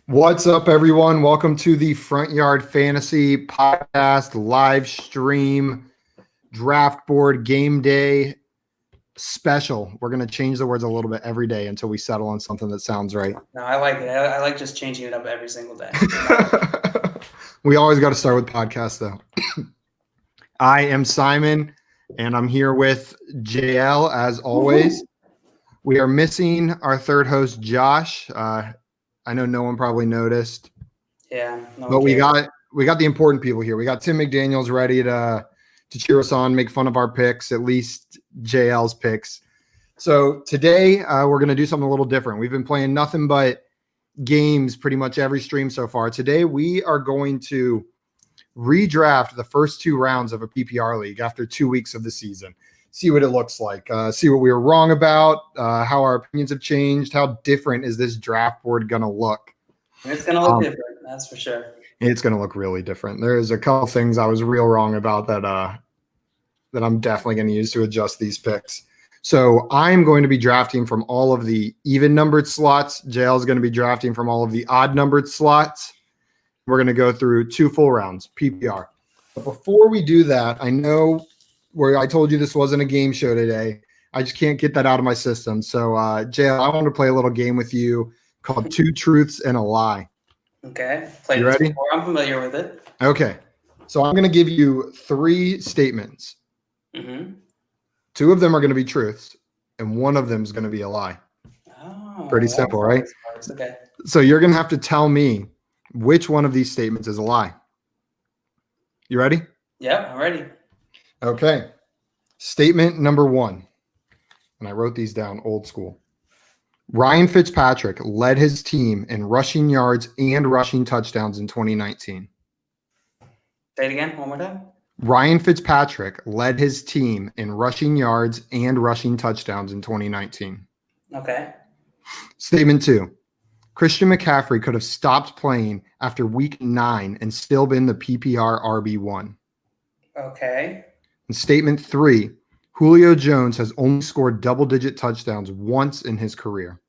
What's up, everyone? Welcome to the Front Yard Fantasy Podcast live stream draft board game day special. We're going to change the words a little bit every day until we settle on something that sounds right. No, I like it. I like just changing it up every single day. We always got to start with podcasts, though. I am Simon, and I'm here with JL as always. We are missing our third host, Josh. I know no one probably noticed. Yeah, no but we got the important people here. We got Tim McDaniels ready to cheer us on, make fun of our picks, at least JL's picks. So today we're going to do something a little different. We've been playing nothing but games pretty much every stream so far. Today we are going to redraft the first two rounds of a PPR league after 2 weeks of the season. See what it looks like. See what we were wrong about, how our opinions have changed, how different is this draft board going to look. It's going to look different, that's for sure. It's going to look really different. There's a couple things I was real wrong about that I'm definitely going to use to adjust these picks. So I'm going to be drafting from all of the even-numbered slots. JL is going to be drafting from all of the odd-numbered slots. We're going to go through 2 full rounds, PPR. But before we do that, I know where I told you this wasn't a game show today. I just can't get that out of my system. So, JL, I want to play a little game with you called Two Truths and a Lie. Okay. Played you this ready? before. I'm familiar with it. Okay. So I'm going to give you 3 statements. Mm-hmm. 2 of them are going to be truths, and 1 of them is going to be a lie. Oh, pretty simple, right? Okay. So you're going to have to tell me which one of these statements is a lie. You ready? Yep, I'm ready. Okay. Statement number 1. And I wrote these down old school. Ryan Fitzpatrick led his team in rushing yards and rushing touchdowns in 2019. Say it again, one more time. Ryan Fitzpatrick led his team in rushing yards and rushing touchdowns in 2019. Okay. Statement 2. Christian McCaffrey could have stopped playing after week 9 and still been the PPR RB1. Okay. And statement 3. Julio Jones has only scored double-digit touchdowns once in his career.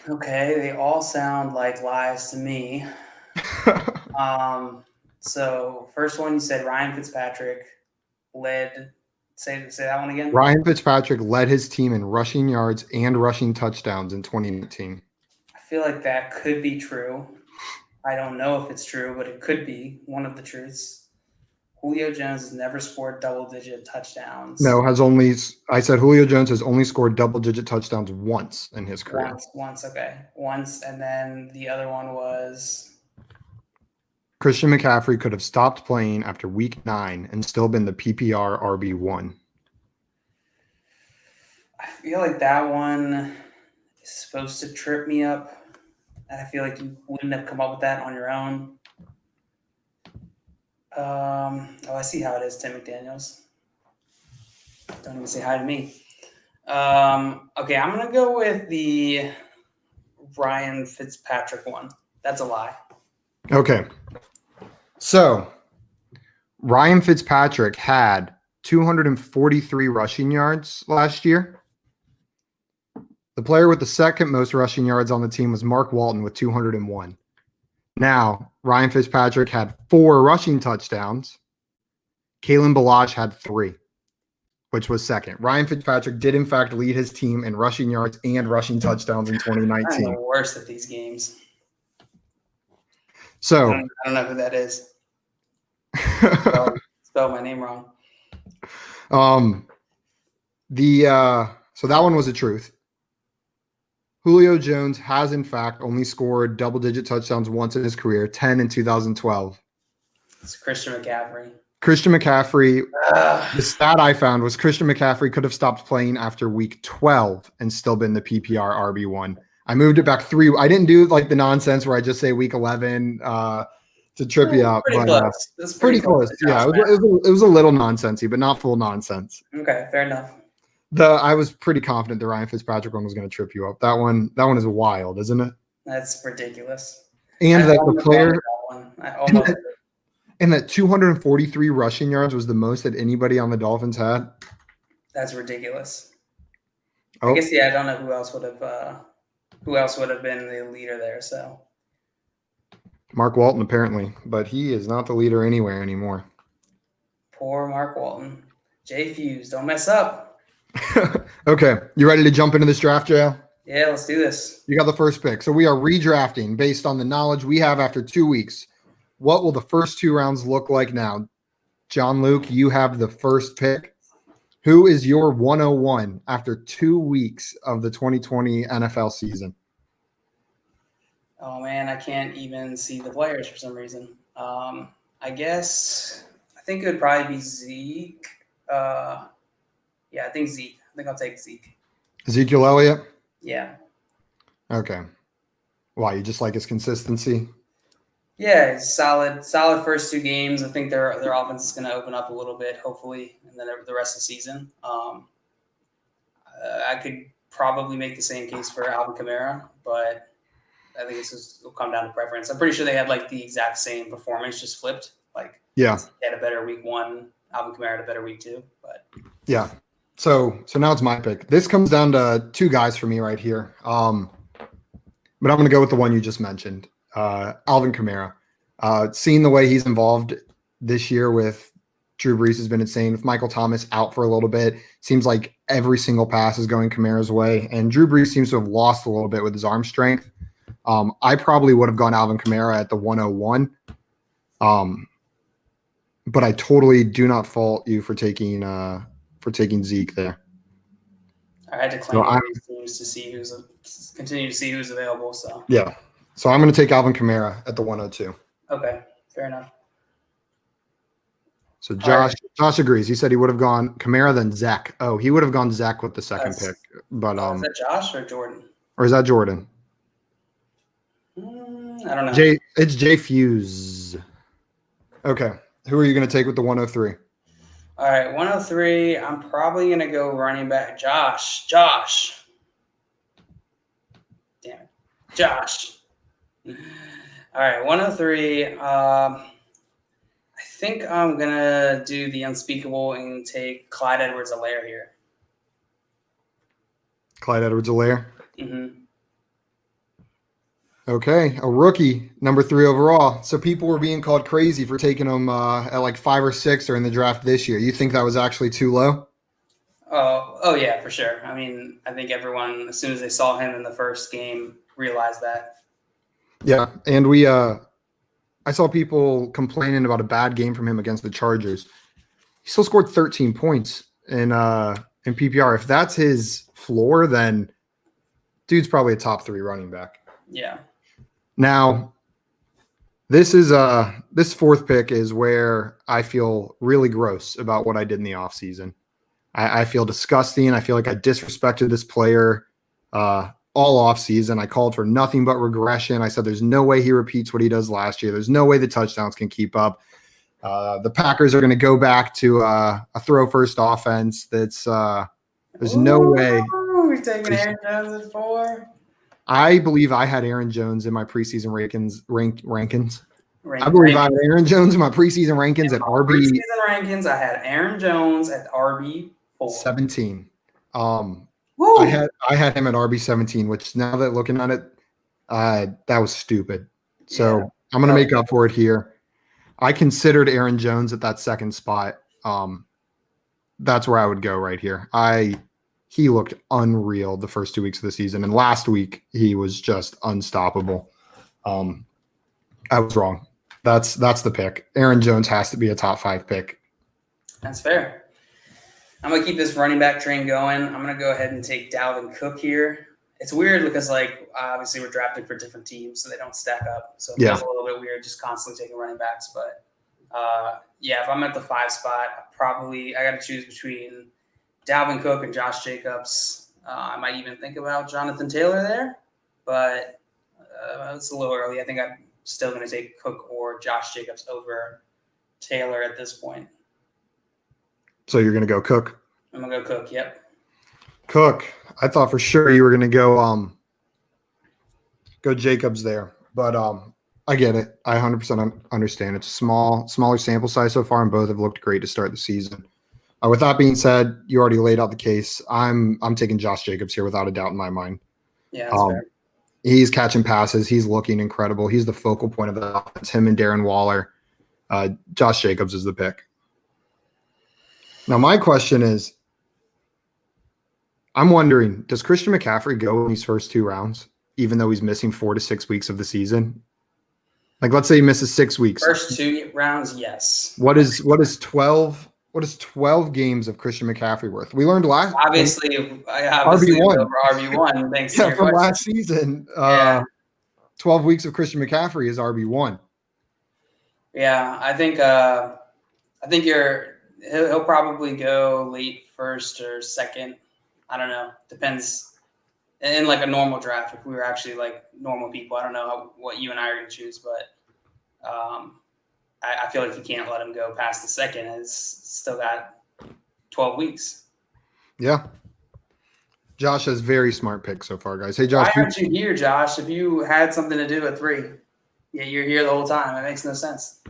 Okay, they all sound like lies to me. So first one, you said Ryan Fitzpatrick led. Say that one again. Ryan Fitzpatrick led his team in rushing yards and rushing touchdowns in 2019. I feel like that could be true. I don't know if it's true, but it could be one of the truths. Julio Jones has never scored double-digit touchdowns. No, I said Julio Jones has only scored double-digit touchdowns once in his career. Once, okay. Once, and then the other one was? Christian McCaffrey could have stopped playing after week 9 and still been the PPR RB1. I feel like that one is supposed to trip me up. And I feel like you wouldn't have come up with that on your own. I see how it is, Tim McDaniels. Don't even say hi to me. Okay, I'm going to go with the Ryan Fitzpatrick one. That's a lie. Okay. So, Ryan Fitzpatrick had 243 rushing yards last year. The player with the second most rushing yards on the team was Mark Walton with 201. Now, Ryan Fitzpatrick had 4 rushing touchdowns. Kalen Ballage had 3, which was second. Ryan Fitzpatrick did, in fact, lead his team in rushing yards and rushing touchdowns in 2019. I'm the worst at these games. So I don't know who that is. Spell my name wrong. So that one was a truth. Julio Jones has, in fact, only scored double-digit touchdowns once in his career, 10 in 2012. It's Christian McCaffrey. The stat I found was Christian McCaffrey could have stopped playing after week 12 and still been the PPR RB1. I moved it back 3. I didn't do like the nonsense where I just say week 11 to trip you up. Pretty but close. That's pretty close. Yeah, it was a little nonsensey, but not full nonsense. Okay, fair enough. I was pretty confident the Ryan Fitzpatrick one was going to trip you up. That one is wild, isn't it? That's ridiculous. And that the player and that 243 rushing yards was the most that anybody on the Dolphins had. That's ridiculous. Oh. I guess I don't know who else would have who else would have been the leader there? So Mark Walton, apparently, but he is not the leader anywhere anymore. poor Mark Walton. Jay Fuse, don't mess up. Okay, you ready to jump into this draft, JL? Yeah, let's do this. You got the first pick. So we are redrafting based on the knowledge we have after 2 weeks. What will the first 2 rounds look like now? John Luke, you have the first pick. Who is your 101 after 2 weeks of the 2020 NFL season? Oh man, I can't even see the players for some reason. I think it would probably be Zeke. I think Zeke. I think I'll take Zeke. Ezekiel Elliott? Yeah. Okay. Why, you just like his consistency? Yeah, it's solid first 2 games. I think their offense is going to open up a little bit, hopefully, and then the rest of the season. I could probably make the same case for Alvin Kamara, but I think will come down to preference. I'm pretty sure they had like the exact same performance, just flipped. Like, yeah, he had a better week 1. Alvin Kamara had a better week 2. But yeah. So now it's my pick. This comes down to 2 guys for me right here. But I'm going to go with the one you just mentioned. Alvin Kamara. Seeing the way he's involved this year with Drew Brees has been insane. With Michael Thomas out for a little bit, seems like every single pass is going Kamara's way. And Drew Brees seems to have lost a little bit with his arm strength. I probably would have gone Alvin Kamara at the 101. But I totally do not fault you for taking Zeke there. I had to claim teams to continue to see who's available. So yeah. So I'm going to take Alvin Kamara at the 102. Okay, fair enough. So Josh agrees. He said he would have gone Kamara then Zach. Oh, he would have gone Zach with the second pick. But is that Josh or Jordan? Or is that Jordan? I don't know. It's Jay Fuse. Okay. Who are you going to take with the 103? All right, 103. I'm probably going to go running back Josh. Damn it. Josh. All right, 103. I think I'm going to do the unspeakable and take Clyde Edwards-Helaire here. Clyde Edwards-Helaire? Mm-hmm. Okay, a rookie, number 3 overall. So people were being called crazy for taking him at like 5 or 6 during the draft this year. You think that was actually too low? Oh yeah, for sure. I mean, I think everyone, as soon as they saw him in the first game, realized that. Yeah, and I saw people complaining about a bad game from him against the Chargers. He still scored 13 points in PPR. If that's his floor, then dude's probably a top 3 running back. Yeah. Now, this 4th pick is where I feel really gross about what I did in the offseason. I feel disgusting. I feel like I disrespected this player all offseason. I called for nothing but regression. I said there's no way he repeats what he does last year. There's no way the touchdowns can keep up. The Packers are going to go back to a throw-first offense. There's no way. We're taking Aaron Jones at 4. I believe I had Aaron Jones in my preseason rankings. I believe I had Aaron Jones in my preseason rankings at RB. Preseason rankings, I had Aaron Jones at RB 17. Woo! I had him at RB 17, which now that looking at it, that was stupid. So yeah. I'm going to make up for it here. I considered Aaron Jones at that 2nd spot. That's where I would go right here. He looked unreal the first 2 weeks of the season. And last week, he was just unstoppable. I was wrong. That's the pick. Aaron Jones has to be a top 5 pick. That's fair. I'm going to keep this running back train going. I'm going to go ahead and take Dalvin Cook here. It's weird because, like, obviously we're drafting for different teams, so they don't stack up. So it feels a little bit weird just constantly taking running backs. But, if I'm at the 5 spot, I got to choose between Dalvin Cook and Josh Jacobs. I might even think about Jonathan Taylor there, but it's a little early. I think I'm still going to take Cook or Josh Jacobs over Taylor at this point. So you're going to go Cook? I'm going to go Cook, yep. Cook. I thought for sure you were going to go Jacobs there, but I get it. I 100% understand. It's a smaller sample size so far, and both have looked great to start the season. With that being said, you already laid out the case. I'm taking Josh Jacobs here without a doubt in my mind. Yeah, that's fair. He's catching passes. He's looking incredible. He's the focal point of the offense. Him and Darren Waller. Josh Jacobs is the pick. Now, my question is, I'm wondering, does Christian McCaffrey go in these first 2 rounds, even though he's missing 4 to 6 weeks of the season? Like, let's say he misses 6 weeks. First 2 rounds, yes. What is 12 games of Christian McCaffrey worth? We learned Obviously RB1 over RB1. Thanks to your from question. last season. 12 weeks of Christian McCaffrey is RB1. Yeah, I think he'll probably go late first or second. I don't know. Depends. In like a normal draft, if we were actually like normal people, I don't know what you and I are going to choose, but I feel like you can't let him go past the second. It's still got 12 weeks. Yeah. Josh has very smart picks so far, guys. Hey, Josh. Why aren't you here, Josh? If you had something to do at 3, yeah, you're here the whole time. It makes no sense.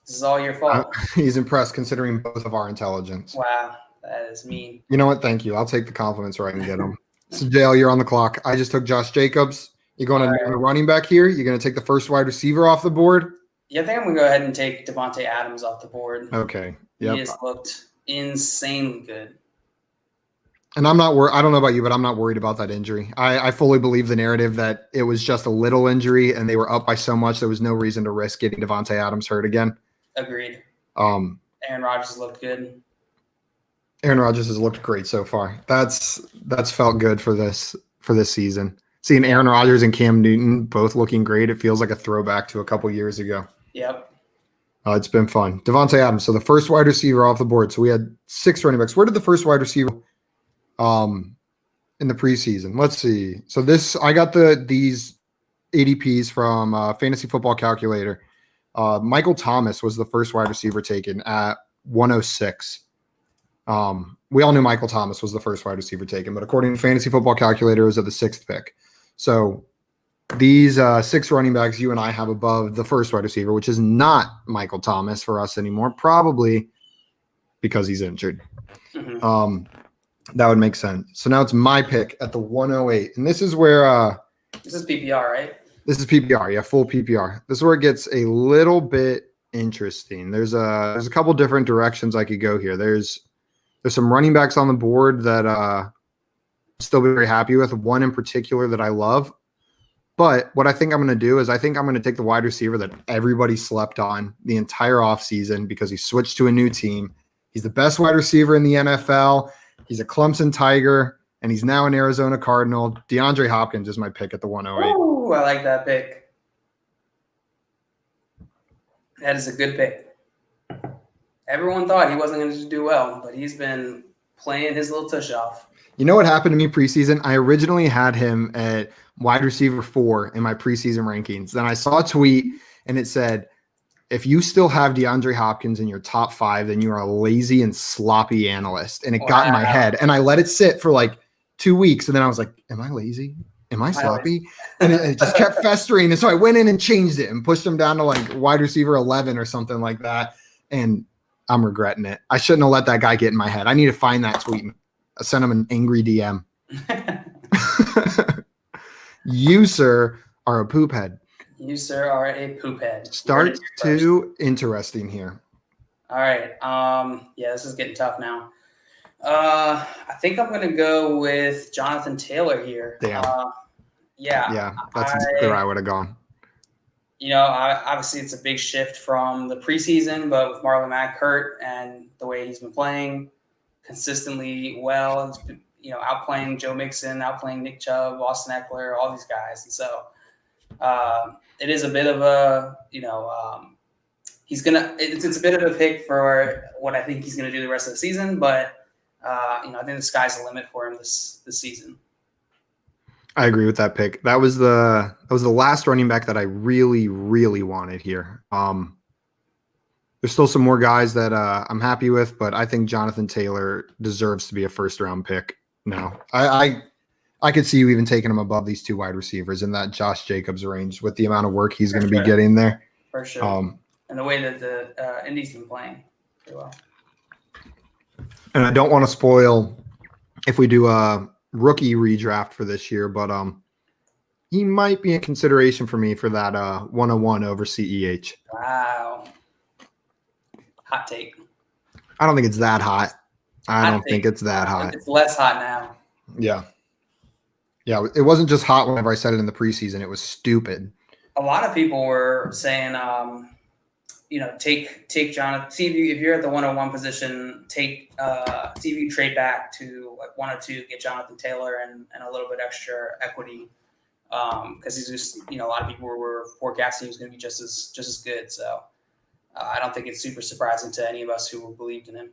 This is all your fault. He's impressed considering both of our intelligence. Wow, that is mean. You know what? Thank you. I'll take the compliments where I can get them. So, Dale, you're on the clock. I just took Josh Jacobs. You're going to running back here. You're going to take the first wide receiver off the board. Yeah, I think I'm going to go ahead and take Devontae Adams off the board. Okay. Yep. He just looked insanely good. And I'm not worried. I don't know about you, but I'm not worried about that injury. I fully believe the narrative that it was just a little injury and they were up by so much there was no reason to risk getting Devontae Adams hurt again. Agreed. Aaron Rodgers looked good. Aaron Rodgers has looked great so far. That's felt good for this season. Seeing Aaron Rodgers and Cam Newton both looking great, it feels like a throwback to a couple years ago. Yep. It's been fun. Devontae Adams, so the first wide receiver off the board. So we had 6 running backs. Where did the first wide receiver in the preseason? Let's see. So I got these ADPs from Fantasy Football Calculator. Michael Thomas was the first wide receiver taken at 106. We all knew Michael Thomas was the first wide receiver taken, but according to Fantasy Football Calculator, it was at the 6th pick. So these 6 running backs you and I have above the first wide receiver, which is not Michael Thomas for us anymore, probably because he's injured. Mm-hmm. That would make sense. So now it's my pick at the 108, and this is where this is PPR, right? This is PPR, yeah, full PPR. This is where it gets a little bit interesting. There's a couple different directions I could go here. There's some running backs on the board that I'm still very happy with. One in particular that I love. But what I think I'm going to do is I think I'm going to take the wide receiver that everybody slept on the entire offseason because he switched to a new team. He's the best wide receiver in the NFL. He's a Clemson Tiger, and he's now an Arizona Cardinal. DeAndre Hopkins is my pick at the 108. Ooh, I like that pick. That is a good pick. Everyone thought he wasn't going to do well, but he's been playing his little tush off. You know what happened to me preseason? I originally had him at wide receiver 4 in my preseason rankings. Then I saw a tweet, and it said, if you still have DeAndre Hopkins in your top 5, then you are a lazy and sloppy analyst. And it got in my head. And I let it sit for like 2 weeks. And then I was like, am I lazy? Am I sloppy? And it just kept festering. And so I went in and changed it and pushed him down to like wide receiver 11 or something like that. And I'm regretting it. I shouldn't have let that guy get in my head. I need to find that tweet and send him an angry DM. You, sir, are a poop head. You, sir, are a poop head. Start to interesting here. All right. Yeah, this is getting tough now. I think I'm going to go with Jonathan Taylor here. Damn. Yeah, that's exactly where I would have gone. You know, obviously it's a big shift from the preseason, but with Marlon Mack hurt and the way he's been playing consistently well, he's been, outplaying Joe Mixon, outplaying Nick Chubb, Austin Eckler, all these guys. And so it is a bit of a, it's a bit of a pick for what I think he's going to do the rest of the season, but I think the sky's the limit for him this season. I agree with that pick. That was the last running back that I really, really wanted here. There's still some more guys that I'm happy with, but I think Jonathan Taylor deserves to be a first-round pick now. I could see you even taking him above these 2 wide receivers in that Josh Jacobs range with the amount of work he's going to be getting there. For sure. And the way that the Indy's been playing pretty well. And I don't want to spoil if we do a rookie redraft for this year, but he might be in consideration for me for that 101 over CEH. Wow. Hot take. I don't think it's that hot. I Hot don't think take. it's that hot. It's less hot now. Yeah. Yeah, it wasn't just hot whenever I said it in the preseason. It was stupid. A lot of people were saying, take Jonathan. See if you're at the 101 position, see if you trade back to like 102, get Jonathan Taylor and a little bit extra equity. Because he's just, a lot of people were forecasting he was going to be just as good. So I don't think it's super surprising to any of us who believed in him.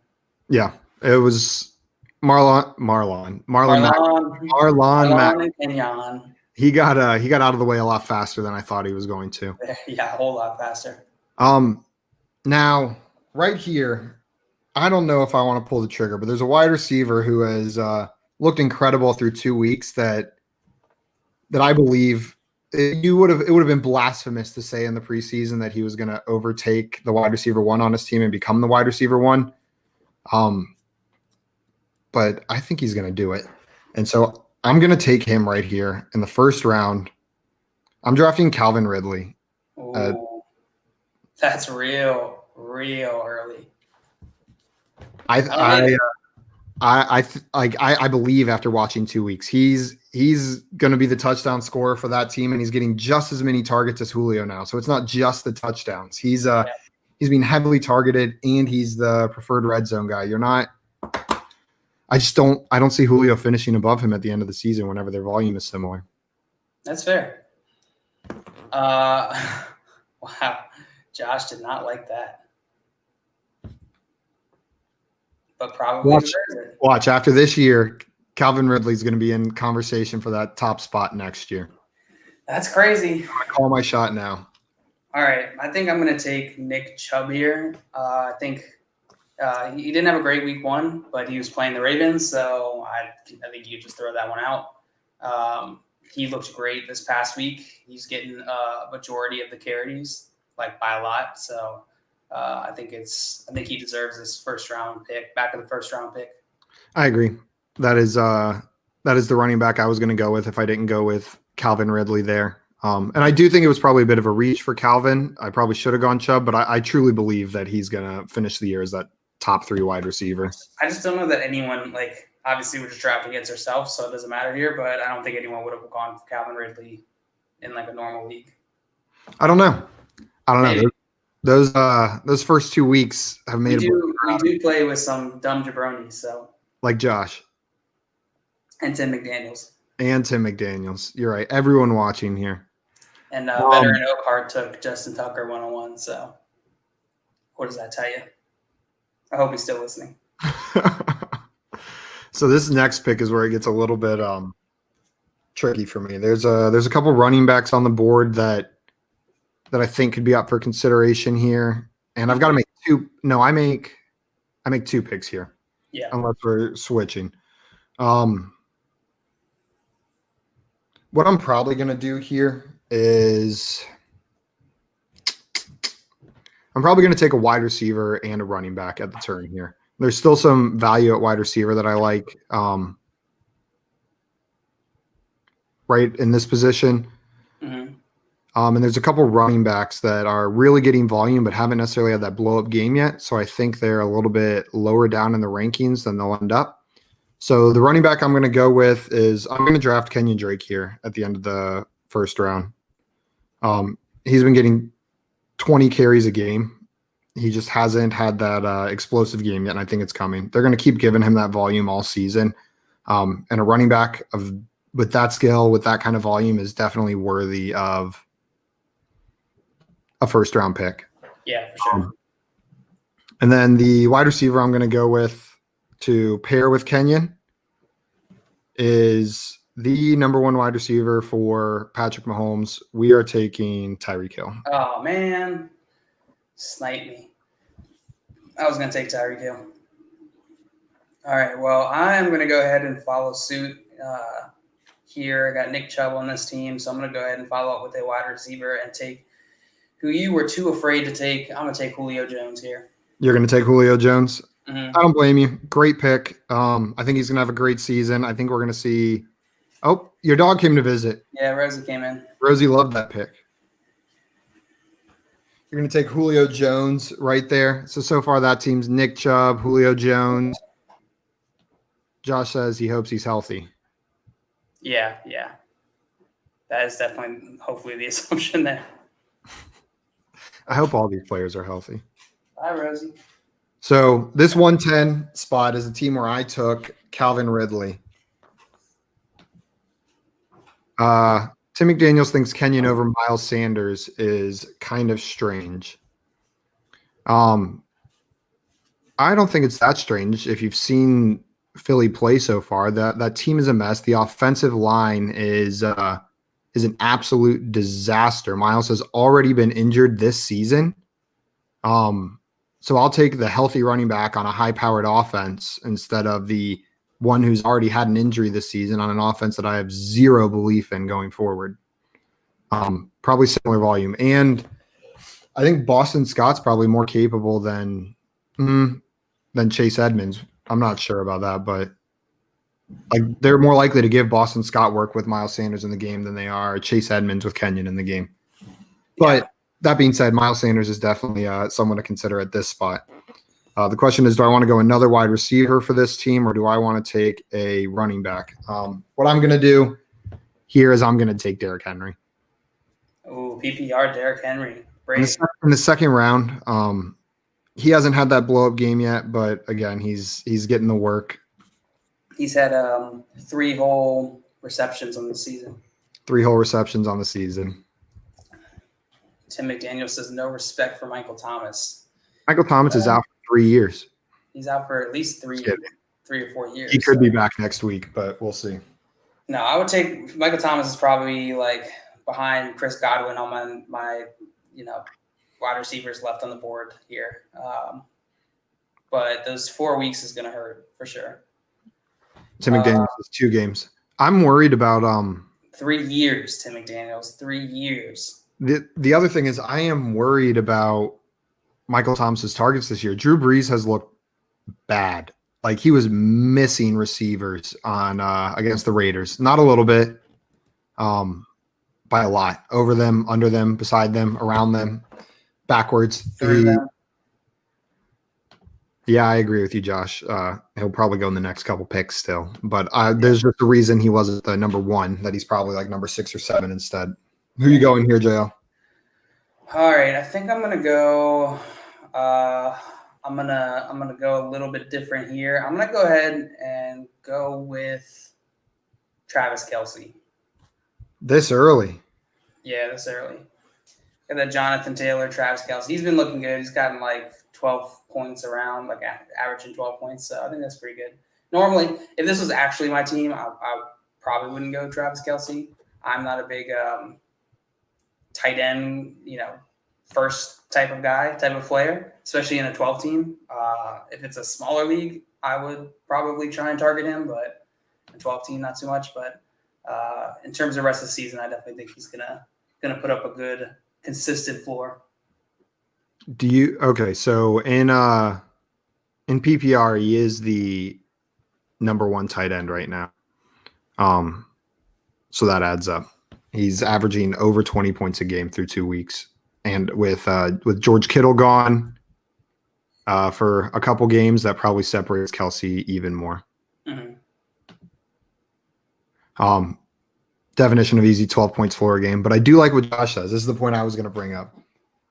Yeah, it was Marlon and Kenyon. He got out of the way a lot faster than I thought he was going to. Yeah, a whole lot faster. Now right here, I don't know if I want to pull the trigger, but there's a wide receiver who has looked incredible through 2 weeks that I believe it would have been blasphemous to say in the preseason that he was going to overtake the wide receiver 1 on his team and become the wide receiver 1. But I think he's going to do it. And so I'm going to take him right here in the first round. I'm drafting Calvin Ridley. That's real early. I believe after watching 2 weeks, he's going to be the touchdown scorer for that team, and he's getting just as many targets as Julio now. So it's not just the touchdowns. He's being heavily targeted, and he's the preferred red zone guy. I don't see Julio finishing above him at the end of the season whenever their volume is similar. That's fair. Wow. Josh did not like that. But probably watch after this year, Calvin Ridley's going to be in conversation for that top spot next year. That's crazy. I call my shot now. All right. I think I'm going to take Nick Chubb here. I think he didn't have a great week 1, but he was playing the Ravens, so I think you just throw that one out. He looked great this past week. He's getting a majority of the carries, like by a lot. So I think he deserves this first round pick, back of the first round pick. I agree. That is the running back I was going to go with if I didn't go with Calvin Ridley there. And I do think it was probably a bit of a reach for Calvin. I probably should have gone Chubb, but I truly believe that he's going to finish the year as that top 3 wide receiver. I just don't know that anyone, obviously we're just drafting against ourselves, so it doesn't matter here, but I don't think anyone would have gone for Calvin Ridley in a normal league. I don't know. Maybe. Those first 2 weeks have made we do play with some dumb jabronis, so like Josh and Tim McDaniels. You're right. Everyone watching here. And veteran Oakheart took Justin Tucker 101. So what does that tell you? I hope he's still listening. So this next pick is where it gets a little bit tricky for me. There's a couple running backs on the board that I think could be up for consideration here, and I've got to make 2. No, I make 2 picks here. Yeah. Unless we're switching. What I'm probably going to do here is I'm probably going to take a wide receiver and a running back at the turn here. There's still some value at wide receiver that I like right in this position. Mm-hmm. And there's a couple running backs that are really getting volume but haven't necessarily had that blow-up game yet. So I think they're a little bit lower down in the rankings than they'll end up. So the running back I'm going to go with is I'm going to draft Kenyon Drake here at the end of the first round. He's been getting 20 carries a game. He just hasn't had that explosive game yet, and I think it's coming. They're going to keep giving him that volume all season. And a running back with that skill, with that kind of volume, is definitely worthy of a first-round pick. Yeah, for sure. And then the wide receiver I'm going to go with to pair with Kenyon is the number 1 wide receiver for Patrick Mahomes. We are taking Tyreek Hill. Oh, man. Snipe me. I was going to take Tyreek Hill. All right, well, I am going to go ahead and follow suit here. I got Nick Chubb on this team, so I'm going to go ahead and follow up with a wide receiver and take who you were too afraid to take. I'm going to take Julio Jones here. You're going to take Julio Jones? Mhm. I don't blame you. Great pick. I think he's gonna have a great season. I think we're gonna see. Oh, your dog came to visit. Yeah, Rosie came in. Rosie loved that pick. You're gonna take Julio Jones right there. So far that team's Nick Chubb, Julio Jones. Josh says he hopes he's healthy. Yeah. That is definitely, hopefully, the assumption there. I hope all these players are healthy. Bye, Rosie. So this 110 spot is a team where I took Calvin Ridley. Tim McDaniels thinks Kenyon over Miles Sanders is kind of strange. I don't think it's that strange if you've seen Philly play so far. That team is a mess. The offensive line is an absolute disaster. Miles has already been injured this season. So I'll take the healthy running back on a high-powered offense instead of the one who's already had an injury this season on an offense that I have zero belief in going forward. Probably similar volume. And I think Boston Scott's probably more capable than Chase Edmonds. I'm not sure about that, but like they're more likely to give Boston Scott work with Miles Sanders in the game than they are Chase Edmonds with Kenyon in the game. But that being said, Miles Sanders is definitely someone to consider at this spot. The question is, do I want to go another wide receiver for this team, or do I want to take a running back? What I'm going to do here is I'm going to take Derrick Henry. Ooh, PPR, Derrick Henry. In the second round, he hasn't had that blow-up game yet, but again, he's getting the work. He's had 3 whole receptions on the season. 3 whole receptions on the season. Tim McDaniel says no respect for Michael Thomas. Michael Thomas is out for 3 years. He's out for at least 3 or 4 years. He could be back next week, but we'll see. No, I would take Michael Thomas is probably like behind Chris Godwin on my wide receivers left on the board here. But those 4 weeks is going to hurt for sure. Tim McDaniels is 2 games. I'm worried about 3 years, Tim McDaniels, 3 years. The other thing is I am worried about Michael Thomas's targets this year. Drew Brees has looked bad. Like he was missing receivers on against the Raiders. Not a little bit, by a lot. Over them, under them, beside them, around them, backwards. Yeah, I agree with you, Josh. He'll probably go in the next couple picks still. But there's just a reason he wasn't the number 1, that he's probably like number 6 or 7 instead. Who are you going here, JL? All right, I think I'm gonna go. I'm gonna go a little bit different here. I'm gonna go ahead and go with Travis Kelce. This early? Yeah, this early. Got that Jonathan Taylor, Travis Kelce. He's been looking good. He's gotten like 12 points around, like averaging 12 points. So I think that's pretty good. Normally, if this was actually my team, I probably wouldn't go Travis Kelce. I'm not a big tight end, first type of player, especially in a 12 team. If it's a smaller league, I would probably try and target him, but a 12 team, not too much. But in terms of the rest of the season, I definitely think he's gonna put up a good, consistent floor. So in PPR, he is the number 1 tight end right now. So that adds up. He's averaging over 20 points a game through 2 weeks. And with George Kittle gone for a couple games, that probably separates Kelce even more. Mm-hmm. Definition of easy, 12 points floor game. But I do like what Josh says. This is the point I was going to bring up.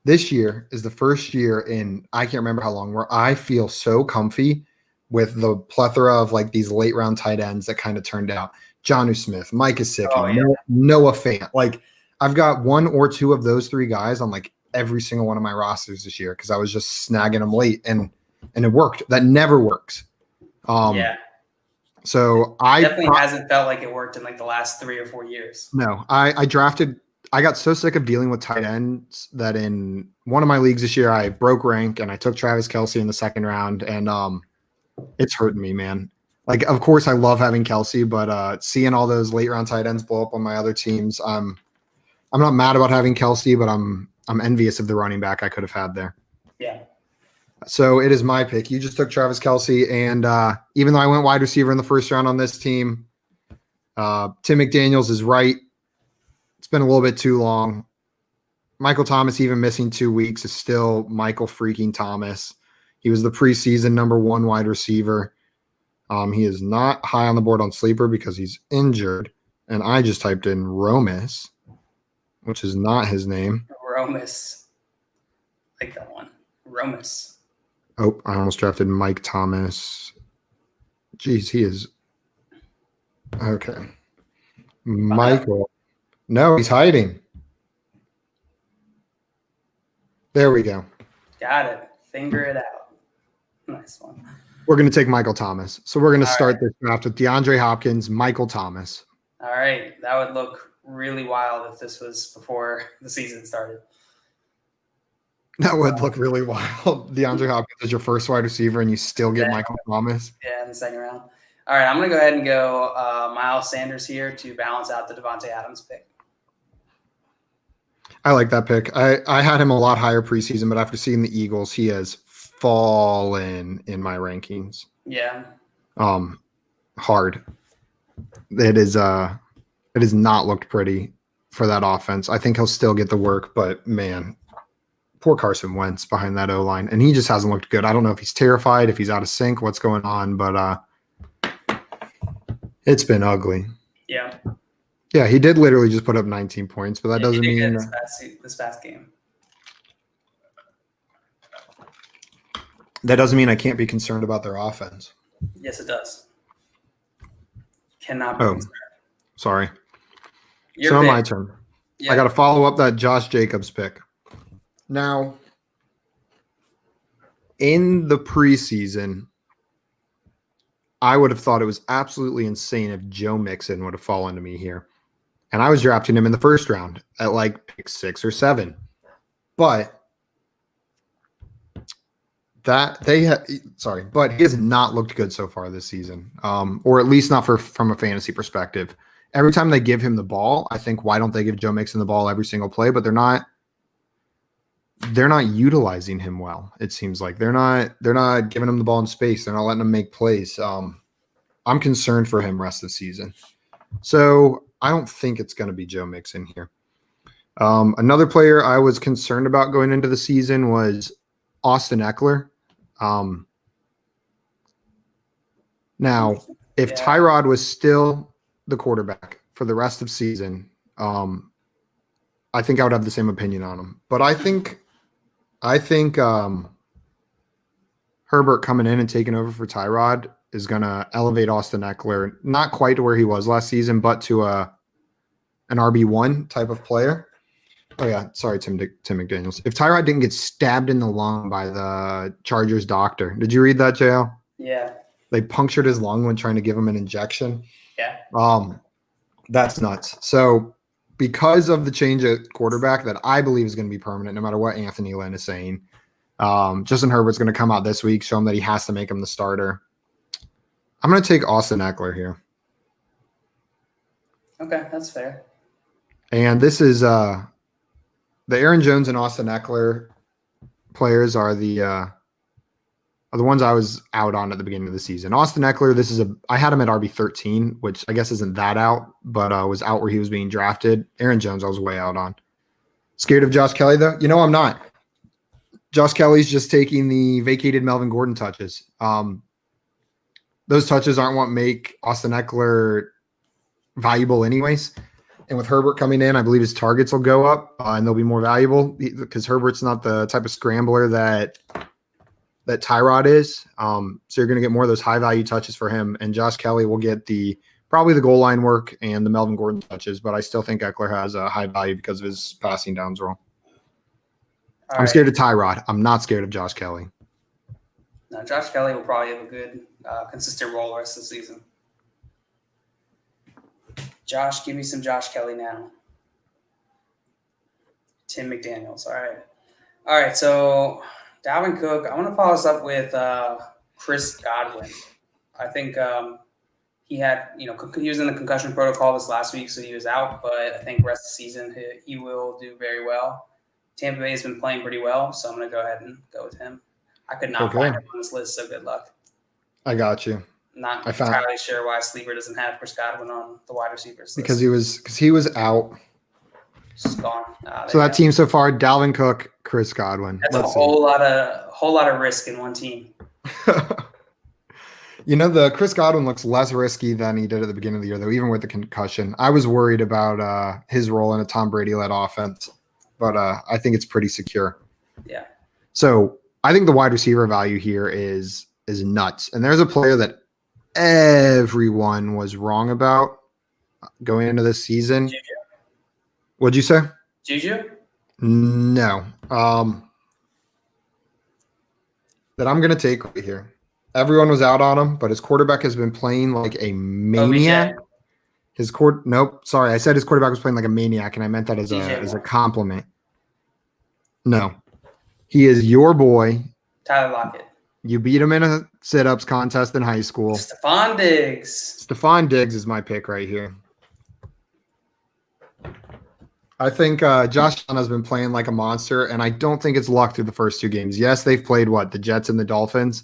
This year is the first year in I can't remember how long where I feel so comfy with the plethora of like these late round tight ends that kind of turned out. Jonnu Smith, Mike Gesicki, Noah Fant. Like I've got 1 or 2 of those 3 guys on like every single one of my rosters this year because I was just snagging them late and it worked. That never works. So I definitely hasn't felt like it worked in like the last 3 or 4 years. No, I got so sick of dealing with tight ends that in one of my leagues this year, I broke rank and I took Travis Kelce in the second round and it's hurting me, man. Like, of course I love having Kelce, but seeing all those late round tight ends blow up on my other teams, I'm not mad about having Kelce, but I'm envious of the running back I could have had there. Yeah. So it is my pick. You just took Travis Kelce, and even though I went wide receiver in the first round on this team, Tim McDaniels is right. It's been a little bit too long. Michael Thomas, even missing 2 weeks, is still Michael freaking Thomas. He was the preseason number 1 wide receiver. He is not high on the board on Sleeper because he's injured. And I just typed in Romus, which is not his name. Romus. I like that one. Romus. Oh, I almost drafted Mike Thomas. Jeez, he is. Okay. Michael. No, he's hiding. There we go. Got it. Finger it out. Nice one. We're going to take Michael Thomas. So we're going to start this draft with DeAndre Hopkins, Michael Thomas. All right. That would look really wild if this was before the season started. That would look really wild. DeAndre Hopkins is your first wide receiver, and you still get Michael Thomas. Yeah, in the second round. All right, I'm going to go ahead and go Miles Sanders here to balance out the Devontae Adams pick. I like that pick. I had him a lot higher preseason, but after seeing the Eagles, he has fallen in my rankings. Yeah. Hard. It has not looked pretty for that offense. I think he'll still get the work, but man, poor Carson Wentz behind that O-line, and he just hasn't looked good. I don't know if he's terrified, if he's out of sync, what's going on, but it's been ugly. Yeah. Yeah, he did literally just put up 19 points, but that doesn't mean this past game. That doesn't mean I can't be concerned about their offense. Yes, it does. Cannot be concerned. Sorry. Your my turn. Yeah. I got to follow up that Josh Jacobs pick. Now, in the preseason, I would have thought it was absolutely insane if Joe Mixon would have fallen to me here. And I was drafting him in the first round at like pick 6 or 7. But but he has not looked good so far this season. Or at least not from a fantasy perspective. Every time they give him the ball, I think, why don't they give Joe Mixon the ball every single play? But they're not utilizing him well. It seems like they're not giving him the ball in space. They're not letting him make plays. I'm concerned for him rest of the season. So I don't think it's going to be Joe Mixon here. Another player I was concerned about going into the season was Austin Eckler. Now, if Tyrod was still the quarterback for the rest of the season, I think I would have the same opinion on him. But I think Herbert coming in and taking over for Tyrod is going to elevate Austin Eckler, not quite to where he was last season, but to an RB1 type of player. Oh, yeah. Sorry, Tim McDaniels. If Tyrod didn't get stabbed in the lung by the Chargers doctor, did you read that, JL? Yeah. They punctured his lung when trying to give him an injection. Yeah. That's nuts. So because of the change at quarterback that I believe is going to be permanent, no matter what Anthony Lynn is saying, Justin Herbert's going to come out this week, show him that he has to make him the starter. I'm going to take Austin Eckler here. Okay, that's fair. And this is the Aaron Jones and Austin Eckler players are the ones I was out on at the beginning of the season. Austin Eckler, I had him at RB13, which I guess isn't that out, but was out where he was being drafted. Aaron Jones, I was way out on. Scared of Josh Kelly, though? I'm not. Josh Kelly's just taking the vacated Melvin Gordon touches. Those touches aren't what make Austin Eckler valuable anyways. And with Herbert coming in, I believe his targets will go up and they'll be more valuable because Herbert's not the type of scrambler that Tyrod is. So you're going to get more of those high value touches for him. And Josh Kelly will get probably the goal line work and the Melvin Gordon touches, but I still think Eckler has a high value because of his passing downs role. I'm scared of Tyrod. I'm not scared of Josh Kelly. No, Josh Kelly will probably have a good, consistent role the rest of the season. Josh, give me some Josh Kelly now. Tim McDaniels. All right. So Dalvin Cook. I want to follow this up with Chris Godwin. I think he had, he was in the concussion protocol this last week, so he was out. But I think rest of the season he will do very well. Tampa Bay has been playing pretty well, so I'm going to go ahead and go with him. I could not find him on this list, so good luck. I got you. Not entirely sure why Sleeper doesn't have Chris Godwin on the wide receivers list. Because he was out. Just gone. So that team so far: Dalvin Cook, Chris Godwin. That's a whole lot of risk in one team. The Chris Godwin looks less risky than he did at the beginning of the year, though, even with the concussion. I was worried about his role in a Tom Brady-led offense, but I think it's pretty secure. Yeah. So I think the wide receiver value here is nuts. And there's a player that everyone was wrong about going into this season. Juju. What'd you say? Juju? No. That I'm going to take right here. Everyone was out on him, but his quarterback has been playing like a maniac. OBJ. Nope. Sorry, I said his quarterback was playing like a maniac, and I meant that as a compliment. No. He is your boy. Tyler Lockett. You beat him in a sit-ups contest in high school. Stephon Diggs. Stephon Diggs is my pick right here. I think Josh Allen has been playing like a monster, and I don't think it's luck through the first two games. Yes, they've played the Jets and the Dolphins,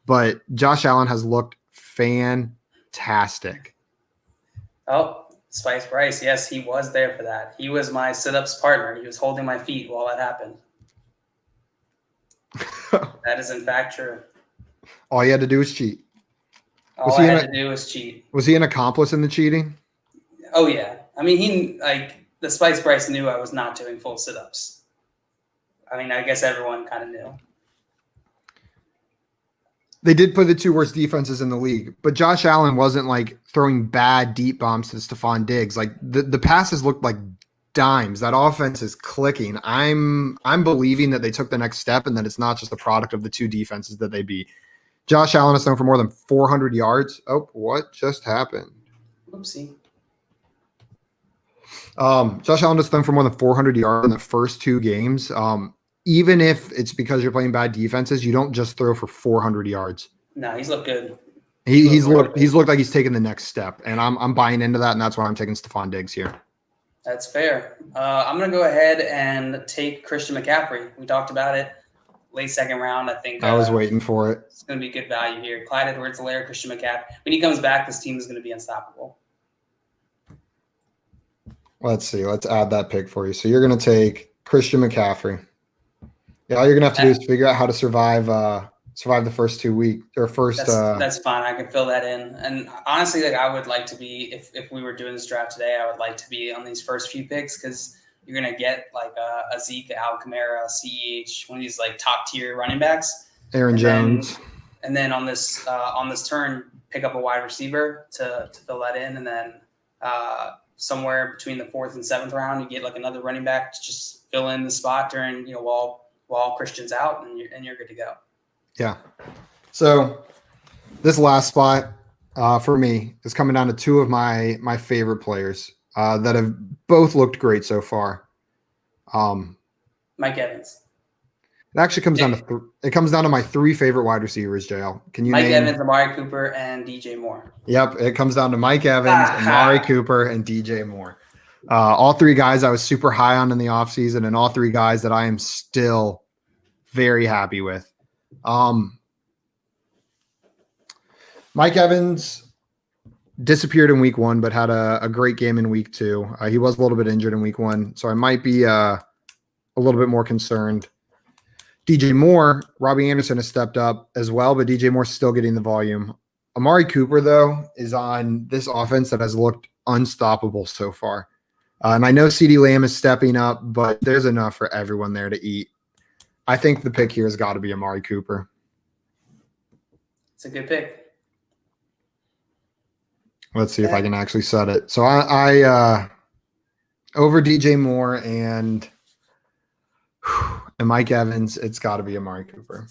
but Josh Allen has looked fantastic. Oh, Spice Bryce. Yes, he was there for that. He was my sit-ups partner. He was holding my feet while that happened. That is in fact true. All you had to do was cheat. All I had to do was cheat. Was he an accomplice in the cheating? Oh yeah. I mean, the Spice Bryce knew I was not doing full sit-ups. I mean, I guess everyone kind of knew. They did play the two worst defenses in the league, but Josh Allen wasn't throwing bad deep bombs to Stephon Diggs. The passes looked like dimes. That offense is clicking. I'm believing that they took the next step and that it's not just a product of the two defenses that they beat. Josh Allen has thrown for more than 400 yards. Oh, what just happened? Oopsie. Josh Allen has thrown for more than 400 yards in the first two games. Even if it's because you're playing bad defenses, you don't just throw for 400 yards. No, he's looked good. He's looked like he's taken the next step, and I'm buying into that, and that's why I'm taking Stephon Diggs here. That's fair. I'm going to go ahead and take Christian McCaffrey. We talked about it late second round. I think I was waiting for it. It's going to be good value here. Clyde Edwards-Helaire, Christian McCaffrey. When he comes back, this team is going to be unstoppable. Let's see. Let's add that pick for you. So you're going to take Christian McCaffrey. Yeah, all you're going to have to do is figure out how to survive the first 2 weeks or first. That's fine. I can fill that in. And honestly, I would like to be, if we were doing this draft today, I would like to be on these first few picks because you're going to get a Zeke, Al Kamara, CEH, one of these top tier running backs. Aaron Jones. And then on this turn, pick up a wide receiver to fill that in. And then somewhere between the 4th and 7th round, you get another running back to just fill in the spot during, while Christian's out, and you're good to go. Yeah. So this last spot for me is coming down to two of my favorite players that have both looked great so far. Mike Evans. It actually comes down to my three favorite wide receivers, JL. Can you Mike name Evans, Amari Cooper, and DJ Moore? Yep, it comes down to Mike Evans, Amari Cooper, and DJ Moore. All three guys I was super high on in the offseason, and all three guys that I am still very happy with. Mike Evans disappeared in week 1, but had a great game in week 2. He was a little bit injured in week 1, so I might be a little bit more concerned. DJ Moore, Robbie Anderson has stepped up as well, but DJ Moore's still getting the volume. Amari Cooper, though, is on this offense that has looked unstoppable so far. And I know CeeDee Lamb is stepping up, but there's enough for everyone there to eat. I think the pick here has got to be Amari Cooper. It's a good pick. Let's see if I can actually set it. So I over DJ Moore and Mike Evans, it's got to be Amari Cooper.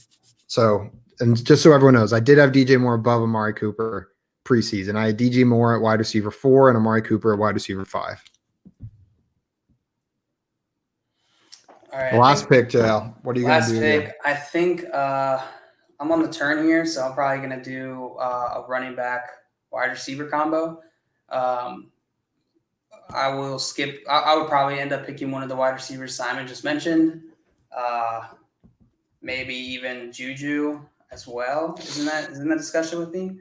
So, and just so everyone knows, I did have DJ Moore above Amari Cooper preseason. I had DJ Moore at wide receiver 4 and Amari Cooper at wide receiver 5. All right. Last pick, JL. What are you going to do? Last pick. I think I'm on the turn here, so I'm probably going to do a running back wide receiver combo. I will skip. I would probably end up picking one of the wide receivers Simon just mentioned. maybe even Juju as well. Isn't that the discussion with me?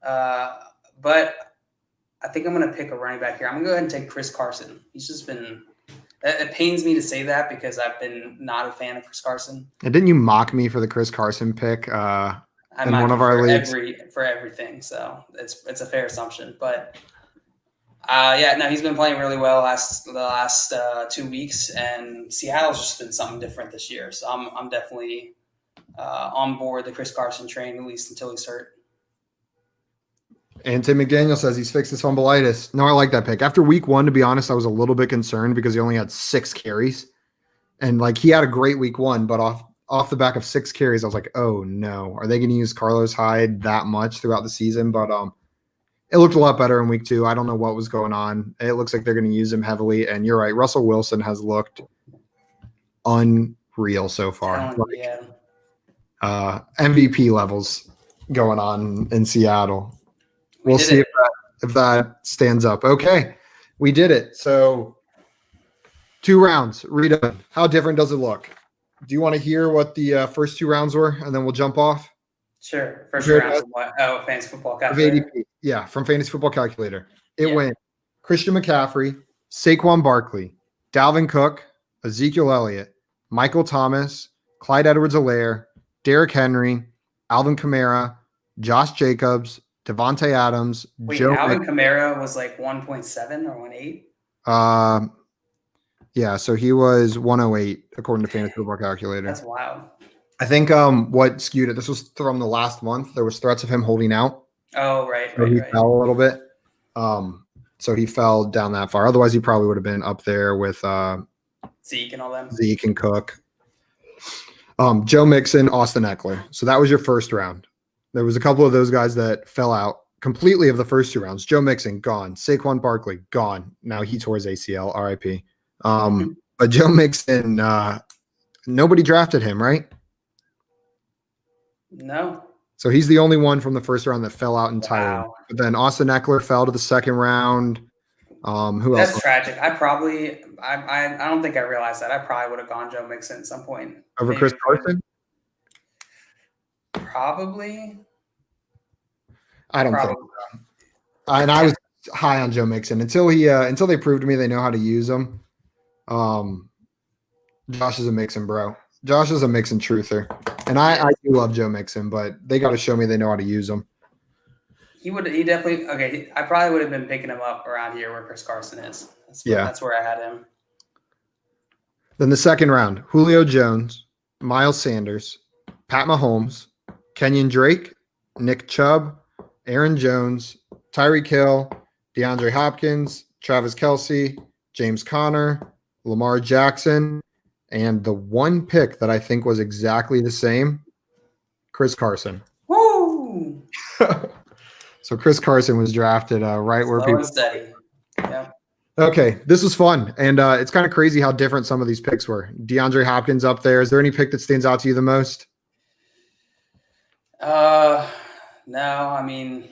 But I think I'm going to pick a running back here. I'm going to go ahead and take Chris Carson. He's just been. It pains me to say that because I've been not a fan of Chris Carson. And didn't you mock me for the Chris Carson pick in one of our leagues? For everything, so it's a fair assumption. But yeah, no, he's been playing really well the last 2 weeks, and Seattle's just been something different this year. So I'm definitely on board the Chris Carson train, at least until he's hurt. And Tim McDaniel says he's fixed his fumbleitis. No, I like that pick. After week 1, to be honest, I was a little bit concerned because he only had 6 carries. And like he had a great week 1, but off the back of 6 carries, I was like, oh no, are they going to use Carlos Hyde that much throughout the season? But it looked a lot better in week 2. I don't know what was going on. It looks like they're going to use him heavily. And you're right, Russell Wilson has looked unreal so far. MVP levels going on in Seattle. We'll see if that stands up. Okay, we did it. So 2 rounds, redone. How different does it look? Do you want to hear what the first 2 rounds were, and then we'll jump off? Sure. First round of what? Oh, Fantasy Football Calculator. ADP. Yeah, from Fantasy Football Calculator. It went Christian McCaffrey, Saquon Barkley, Dalvin Cook, Ezekiel Elliott, Michael Thomas, Clyde Edwards-Helaire, Derrick Henry, Alvin Kamara, Josh Jacobs, Devontae Adams. Wait, Alvin Kamara was like 1.7 or 1.8? Yeah, so he was 108 according to Fantasy Football Calculator. That's wild. I think what skewed it, this was from the last month. There was threats of him holding out. Oh, right. So he fell a little bit. So he fell down that far. Otherwise, he probably would have been up there with Zeke and all them. Zeke and Cook. Joe Mixon, Austin Eckler. So that was your first round. There was a couple of those guys that fell out completely of the first 2 rounds. Joe Mixon, gone. Saquon Barkley, gone. Now he tore his ACL, RIP. But Joe Mixon, nobody drafted him, right? No. So he's the only one from the first round that fell out entirely. Wow. But then Austin Eckler fell to the second round. Who else? That's tragic. I don't think I realized that. I probably would have gone Joe Mixon at some point. Over Chris Carson? Probably. I don't think so. And I was high on Joe Mixon until they proved to me they know how to use him. Josh is a Mixon bro. Josh is a Mixon truther. And I do love Joe Mixon, but they got to show me they know how to use him. He definitely, okay, I probably would have been picking him up around here where Chris Carson is. That's where I had him. Then the second round, Julio Jones, Miles Sanders, Pat Mahomes, Kenyon Drake, Nick Chubb, Aaron Jones, Tyreek Hill, DeAndre Hopkins, Travis Kelce, James Conner, Lamar Jackson, and the one pick that I think was exactly the same, Chris Carson. Woo! So Chris Carson was drafted right where people. Steady. Yeah. Okay, this was fun, and it's kind of crazy how different some of these picks were. DeAndre Hopkins up there. Is there any pick that stands out to you the most? No. I mean,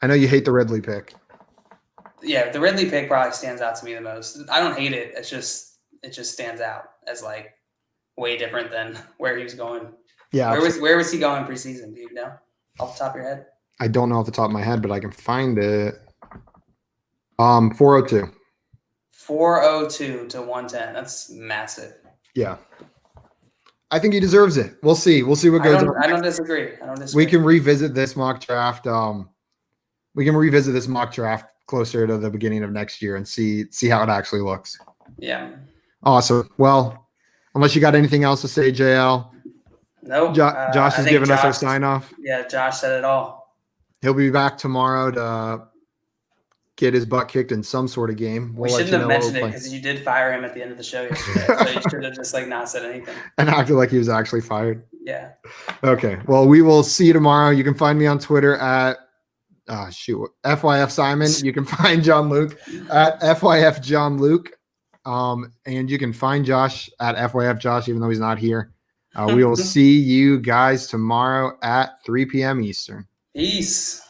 I know you hate the Ridley pick. Yeah, the Ridley pick probably stands out to me the most. I don't hate it. It just stands out as like way different than where he was going. Yeah. Where was he going preseason? Do you know off the top of your head? I don't know off the top of my head, but I can find it. 402. 402 to 110. That's massive. Yeah. I think he deserves it. We'll see. We'll see what goes on. I don't disagree. We can revisit this mock draft. Closer to the beginning of next year and see how it actually looks. Yeah. Awesome. Well, unless you got anything else to say, JL. Nope. Josh has given us our sign off. Yeah, Josh said it all. He'll be back tomorrow to get his butt kicked in some sort of game. We shouldn't have mentioned it because you did fire him at the end of the show yesterday. So you should have just not said anything. And acted like he was actually fired. Yeah. Okay. Well, we will see you tomorrow. You can find me on Twitter at FYF Simon. You can find John Luke at FYF John Luke. And you can find Josh at FYF Josh, even though he's not here. We will see you guys tomorrow at 3 p.m. Eastern. Peace.